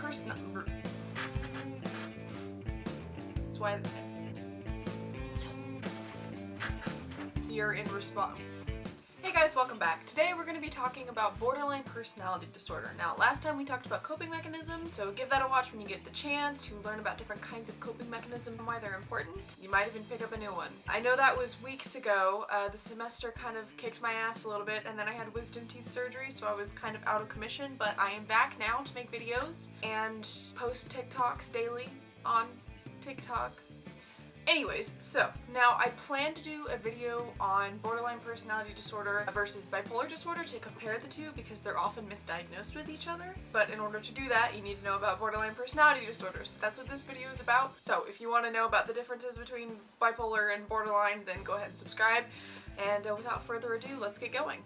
personality. That's why. Yes. You're in response. Hey guys, welcome back. Today we're going to be talking about borderline personality disorder. Now, last time we talked about coping mechanisms, so give that a watch when you get the chance to learn about different kinds of coping mechanisms and why they're important. You might even pick up a new one. I know that was weeks ago. The semester kind of kicked my ass a little bit, and then I had wisdom teeth surgery, so I was kind of out of commission, but I am back now to make videos and post TikToks daily on TikTok. Anyways, so now I plan to do a video on borderline personality disorder versus bipolar disorder to compare the two because they're often misdiagnosed with each other. But in order to do that, you need to know about borderline personality disorders. That's what this video is about. So if you want to know about the differences between bipolar and borderline, then go ahead and subscribe. And without further ado, let's get going.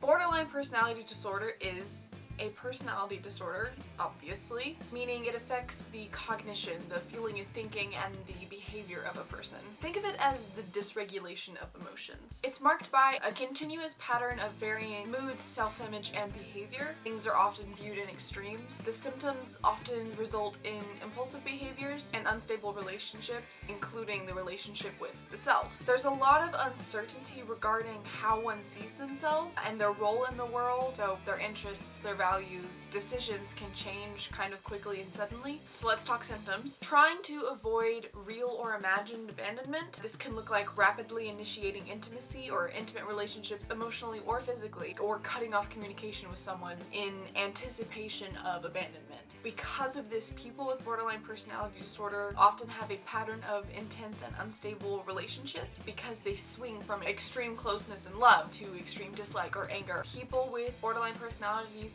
Borderline personality disorder is a personality disorder, obviously, meaning it affects the cognition, the feeling and thinking, and the behavior of a person. Think of it as the dysregulation of emotions. It's marked by a continuous pattern of varying moods, self-image, and behavior. Things are often viewed in extremes. The symptoms often result in impulsive behaviors and unstable relationships, including the relationship with the self. There's a lot of uncertainty regarding how one sees themselves and their role in the world, so their interests, their values, decisions can change kind of quickly and suddenly. So let's talk symptoms. Trying to avoid real or imagined abandonment. This can look like rapidly initiating intimacy or intimate relationships emotionally or physically, or cutting off communication with someone in anticipation of abandonment. Because of this, people with borderline personality disorder often have a pattern of intense and unstable relationships because they swing from extreme closeness and love to extreme dislike or anger. People with borderline personality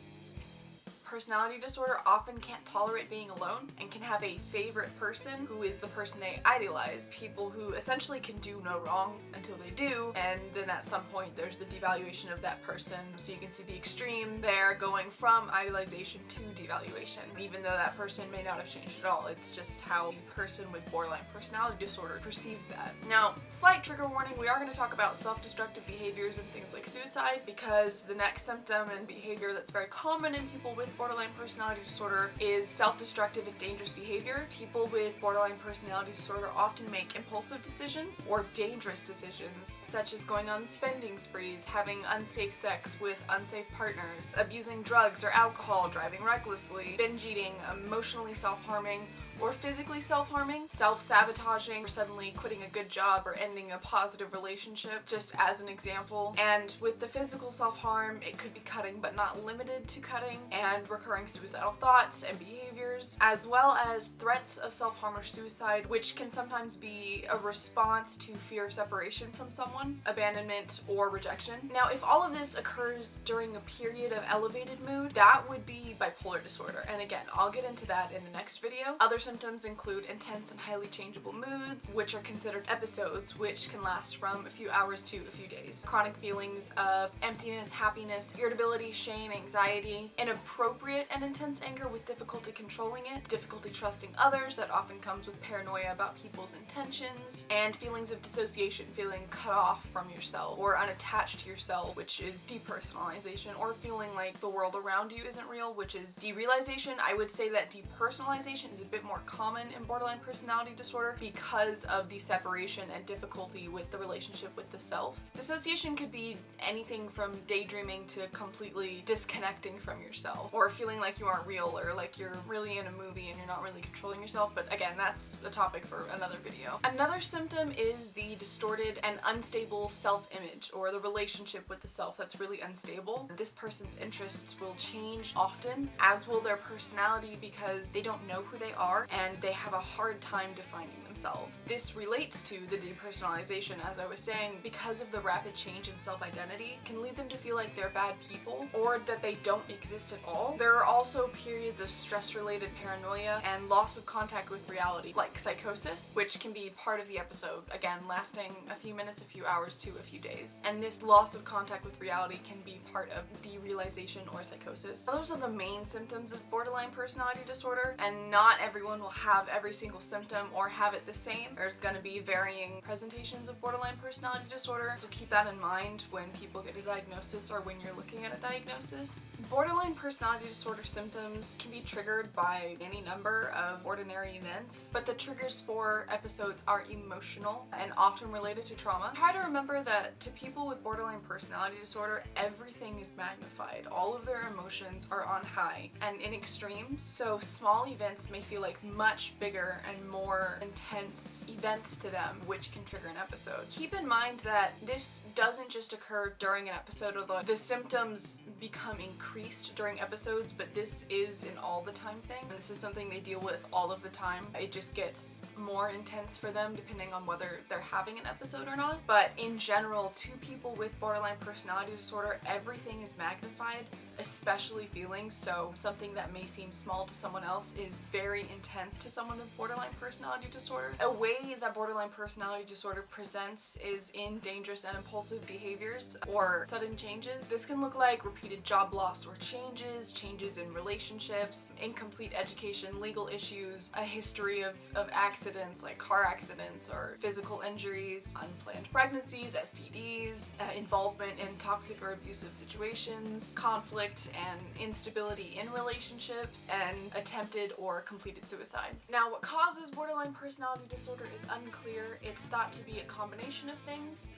disorder often can't tolerate being alone and can have a favorite person who is the person they idealize. People who essentially can do no wrong until they do, and then at some point there's the devaluation of that person. So you can see the extreme there going from idealization to devaluation, even though that person may not have changed at all. It's just how the person with borderline personality disorder perceives that. Now, slight trigger warning, we are going to talk about self-destructive behaviors and things like suicide, because the next symptom and behavior that's very common in people with borderline personality disorder is self-destructive and dangerous behavior. People with borderline personality disorder often make impulsive decisions or dangerous decisions, such as going on spending sprees, having unsafe sex with unsafe partners, abusing drugs or alcohol, driving recklessly, binge eating, emotionally self-harming, or physically self-harming, self-sabotaging, or suddenly quitting a good job or ending a positive relationship, just as an example. And with the physical self-harm, it could be cutting but not limited to cutting, and recurring suicidal thoughts and behaviors, as well as threats of self-harm or suicide, which can sometimes be a response to fear of separation from someone, abandonment, or rejection. Now, if all of this occurs during a period of elevated mood, that would be bipolar disorder. And again, I'll get into that in the next video. Other symptoms include intense and highly changeable moods, which are considered episodes, which can last from a few hours to a few days. Chronic feelings of emptiness, happiness, irritability, shame, anxiety, inappropriate and intense anger with difficulty controlling it, difficulty trusting others that often comes with paranoia about people's intentions, and feelings of dissociation, feeling cut off from yourself or unattached to yourself, which is depersonalization, or feeling like the world around you isn't real, which is derealization. I would say that depersonalization is a bit more common in borderline personality disorder because of the separation and difficulty with the relationship with the self. Dissociation could be anything from daydreaming to completely disconnecting from yourself, or feeling like you aren't real, or like you're really in a movie and you're not really controlling yourself, but again, that's a topic for another video. Another symptom is the distorted and unstable self-image, or the relationship with the self that's really unstable. This person's interests will change often, as will their personality, because they don't know who they are and they have a hard time defining themselves. This relates to the depersonalization, as I was saying, because of the rapid change in self-identity can lead them to feel like they're bad people or that they don't exist at all. There are also periods of stress stress-related paranoia, and loss of contact with reality, like psychosis, which can be part of the episode, again, lasting a few minutes, a few hours to a few days. And this loss of contact with reality can be part of derealization or psychosis. Those are the main symptoms of borderline personality disorder, and not everyone will have every single symptom or have it the same. There's going to be varying presentations of borderline personality disorder, so keep that in mind when people get a diagnosis or when you're looking at a diagnosis. Borderline personality disorder symptoms can be triggered by any number of ordinary events, but the triggers for episodes are emotional and often related to trauma. Try to remember that to people with borderline personality disorder, everything is magnified. All of their emotions are on high and in extremes, so small events may feel like much bigger and more intense events to them, which can trigger an episode. Keep in mind that this doesn't just occur during an episode, although the symptoms become increased during episodes, but this is an all the time thing. And this is something they deal with all of the time. It just gets more intense for them depending on whether they're having an episode or not. But in general, to people with borderline personality disorder, everything is magnified, especially feelings. So something that may seem small to someone else is very intense to someone with borderline personality disorder. A way that borderline personality disorder presents is in dangerous and impulsive behaviors or sudden changes. This can look like repeated job loss or changes in relationships, incomplete education, legal issues, a history of accidents like car accidents or physical injuries, unplanned pregnancies, STDs, involvement in toxic or abusive situations, conflict and instability in relationships, and attempted or completed suicide. Now, what causes borderline personality disorder is unclear. It's thought to be a combination of things.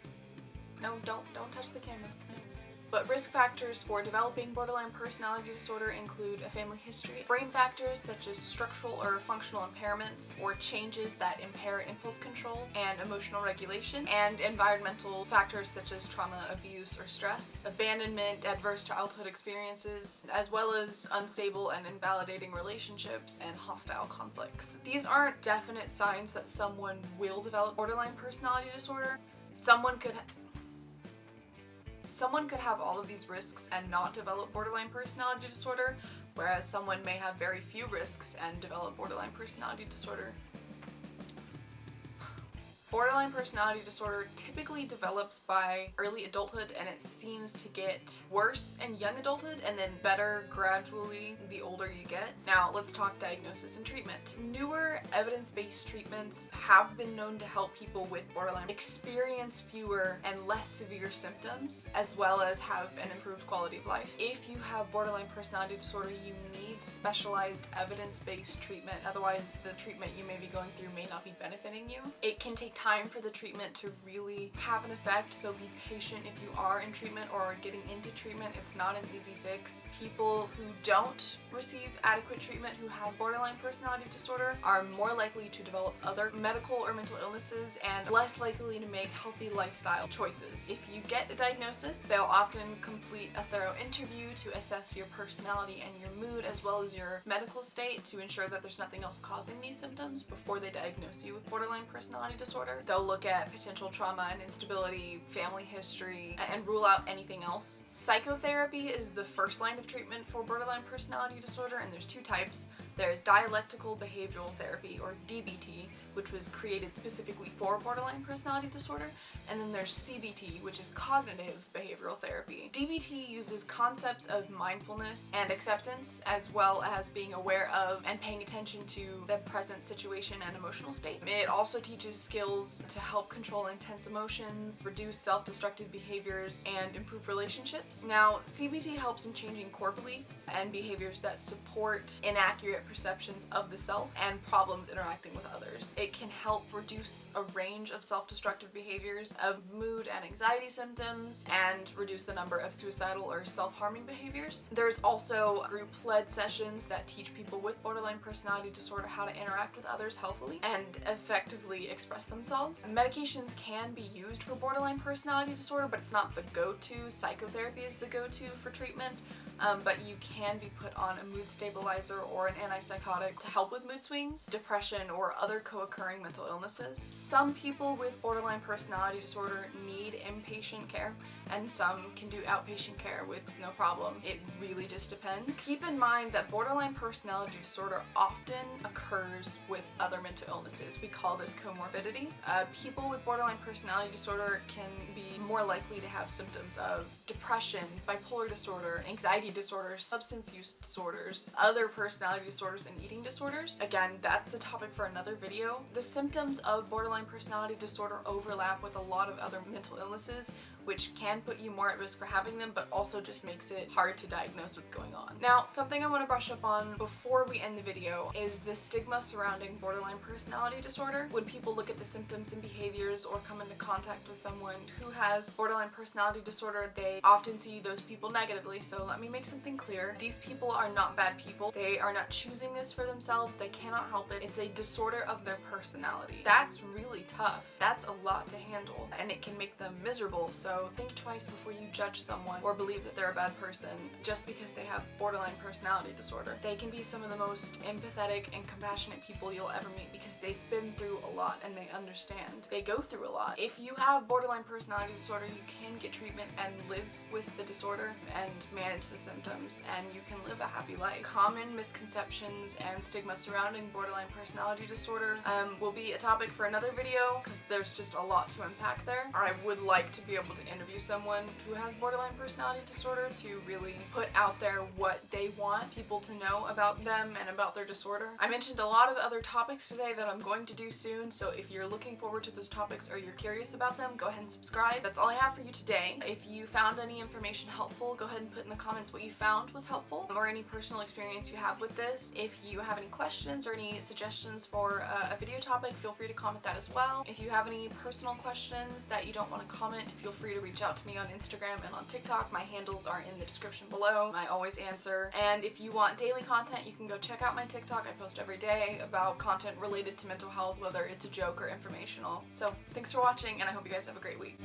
No, don't touch the camera. No. But risk factors for developing borderline personality disorder include a family history, brain factors such as structural or functional impairments or changes that impair impulse control and emotional regulation, and environmental factors such as trauma, abuse, or stress, abandonment, adverse childhood experiences, as well as unstable and invalidating relationships and hostile conflicts. These aren't definite signs that someone will develop borderline personality disorder. Someone could have all of these risks and not develop borderline personality disorder, whereas someone may have very few risks and develop borderline personality disorder. Borderline personality disorder typically develops by early adulthood, and it seems to get worse in young adulthood and then better gradually the older you get. Now let's talk diagnosis and treatment. Newer evidence-based treatments have been known to help people with borderline experience fewer and less severe symptoms, as well as have an improved quality of life. If you have borderline personality disorder, you need specialized evidence-based treatment, otherwise the treatment you may be going through may not be benefiting you. It can take time for the treatment to really have an effect, so be patient if you are in treatment or are getting into treatment. It's not an easy fix. People who don't receive adequate treatment who have borderline personality disorder are more likely to develop other medical or mental illnesses and less likely to make healthy lifestyle choices. If you get a diagnosis, they'll often complete a thorough interview to assess your personality and your mood as well as your medical state to ensure that there's nothing else causing these symptoms before they diagnose you with borderline personality disorder. They'll look at potential trauma and instability, family history, and rule out anything else. Psychotherapy is the first line of treatment for borderline personality disorder, and there's two types. There's dialectical behavioral therapy, or DBT, which was created specifically for borderline personality disorder, and then there's CBT, which is cognitive behavioral therapy. DBT uses concepts of mindfulness and acceptance, as well as being aware of and paying attention to the present situation and emotional state. It also teaches skills to help control intense emotions, reduce self-destructive behaviors, and improve relationships. Now, CBT helps in changing core beliefs and behaviors that support inaccurate perceptions of the self and problems interacting with others. It can help reduce a range of self-destructive behaviors, of mood and anxiety symptoms, and reduce the number of suicidal or self-harming behaviors. There's also group-led sessions that teach people with borderline personality disorder how to interact with others healthily and effectively express themselves. Medications can be used for borderline personality disorder, but it's not the go-to. Psychotherapy is the go-to for treatment, but you can be put on a mood stabilizer or an antipsychotic to help with mood swings, depression, or other co-occurring mental illnesses. Some people with borderline personality disorder need inpatient care, and some can do outpatient care with no problem. It really just depends. Keep in mind that borderline personality disorder often occurs with other mental illnesses. We call this comorbidity. People with borderline personality disorder can be more likely to have symptoms of depression, bipolar disorder, anxiety disorders, substance use disorders, other personality disorders, and eating disorders. Again, that's a topic for another video. The symptoms of borderline personality disorder overlap with a lot of other mental illnesses, which can put you more at risk for having them, but also just makes it hard to diagnose what's going on. Now, something I want to brush up on before we end the video is the stigma surrounding borderline personality disorder. When people look at the symptoms and behaviors or come into contact with someone who has borderline personality disorder, they often see those people negatively. So let me make something clear. These people are not bad people. They are not choosing this for themselves. They cannot help it. It's a disorder of their personality. That's really tough. That's a lot to handle, and it can make them miserable. So think twice before you judge someone or believe that they're a bad person just because they have borderline personality disorder. They can be some of the most empathetic and compassionate people you'll ever meet because they've been through a lot and they understand. They go through a lot. If you have borderline personality disorder, you can get treatment and live with the disorder and manage the symptoms, and you can live a happy life. Common misconceptions and stigma surrounding borderline personality disorder will be a topic for another video because there's just a lot to unpack there. I would like to be able to interview someone who has borderline personality disorder to really put out there what they want people to know about them and about their disorder. I mentioned a lot of other topics today that I'm going to do soon, so if you're looking forward to those topics or you're curious about them, go ahead and subscribe. That's all I have for you today. If you found any information helpful, go ahead and put in the comments what you found was helpful or any personal experience you have with this. If you have any questions or any suggestions for a video topic, feel free to comment that as well. If you have any personal questions that you don't want to comment, feel free to reach out to me on Instagram and on TikTok. My handles are in the description below. I always answer. And if you want daily content, you can go check out my TikTok. I post every day about content related to mental health, whether it's a joke or informational. So thanks for watching, and I hope you guys have a great week.